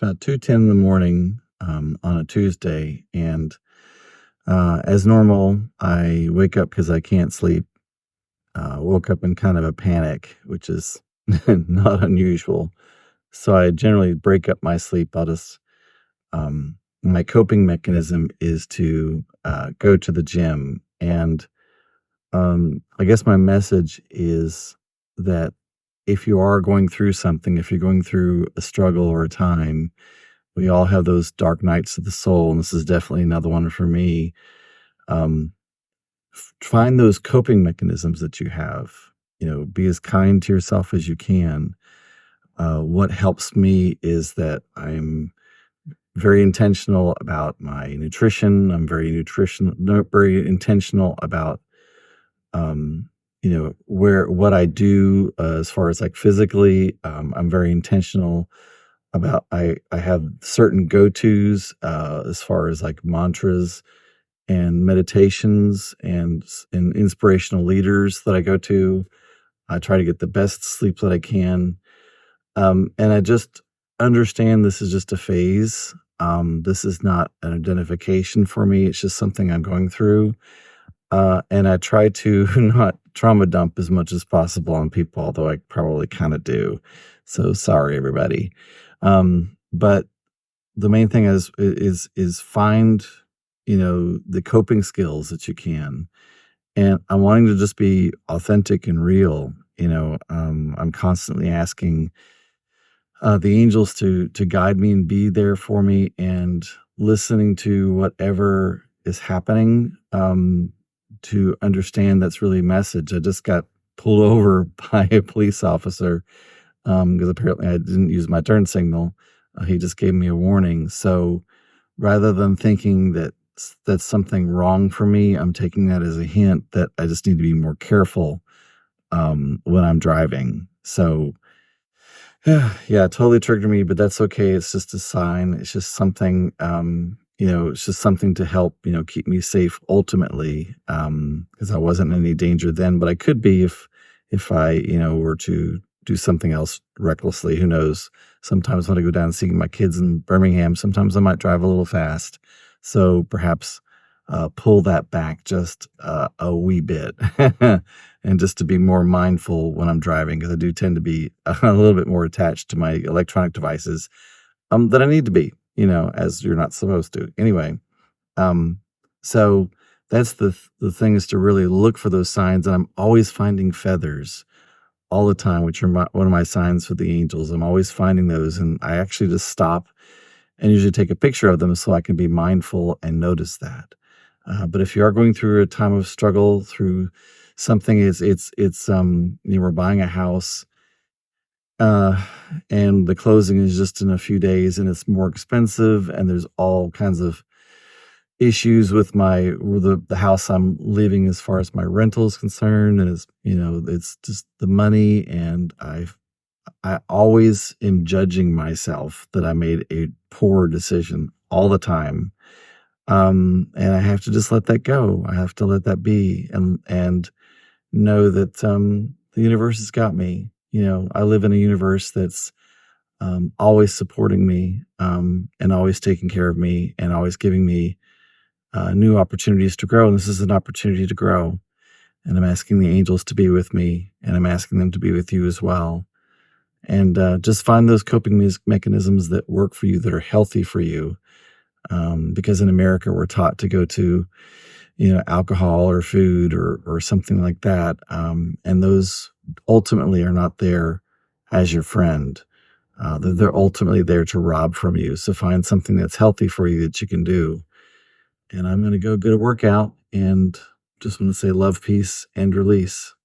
about 2:10 in the morning, on a Tuesday, and, as normal, I wake up because I can't sleep. Woke up in kind of a panic, which is not unusual. So I generally break up my sleep. My coping mechanism is to, go to the gym, and, I guess my message is that if you are going through something, if you're going through a struggle or a time, we all have those dark nights of the soul, and this is definitely another one for me. Um, Find those coping mechanisms that you have. Be as kind to yourself as you can. What helps me is that I'm very intentional about my nutrition. I'm very intentional about where what I do as far as like physically. I'm very intentional about I have certain go-tos as far as like mantras and meditations and inspirational leaders that I go to. I try to get the best sleep that I can. And I just understand this is just a phase. This is not an identification for me. It's just something I'm going through. And I try to not trauma dump as much as possible on people, although I probably kind of do. So sorry, everybody. But the main thing is find, the coping skills that you can. And I'm wanting to just be authentic and real. I'm constantly asking the angels to guide me and be there for me, and listening to whatever is happening, to understand that's really a message. I just got pulled over by a police officer because apparently I didn't use my turn signal. He just gave me a warning. So rather than thinking that that's something wrong for me, I'm taking that as a hint that I just need to be more careful when I'm driving. So yeah, it totally triggered me, but that's okay. It's just a sign. It's just something, it's just something to help, keep me safe ultimately. Because I wasn't in any danger then, but I could be if I, were to do something else recklessly. Who knows? Sometimes when I go down and see my kids in Birmingham, sometimes I might drive a little fast. So perhaps pull that back just a wee bit. And just to be more mindful when I'm driving, because I do tend to be a little bit more attached to my electronic devices than I need to be, as you're not supposed to. Anyway, um, so that's the thing, is to really look for those signs. And I'm always finding feathers all the time, which are one of my signs for the angels. I'm always finding those, and I actually just stop and usually take a picture of them so I can be mindful and notice that. But if you are going through a time of struggle, through something, we're buying a house, uh, and the closing is just in a few days, and it's more expensive, and there's all kinds of issues with the house I'm leaving as far as my rental is concerned, and it's just the money, and I always am judging myself that I made a poor decision all the time. And I have to just let that go. I have to let that be, and know that the universe has got me. I live in a universe that's always supporting me, and always taking care of me, and always giving me new opportunities to grow. And this is an opportunity to grow. And I'm asking the angels to be with me, and I'm asking them to be with you as well. And just find those coping mechanisms that work for you, that are healthy for you. Because in America, we're taught to go to, alcohol or food or something like that. And those ultimately are not there as your friend. They're ultimately there to rob from you. So find something that's healthy for you that you can do. And I'm going to go get a workout, and just want to say love, peace, and release.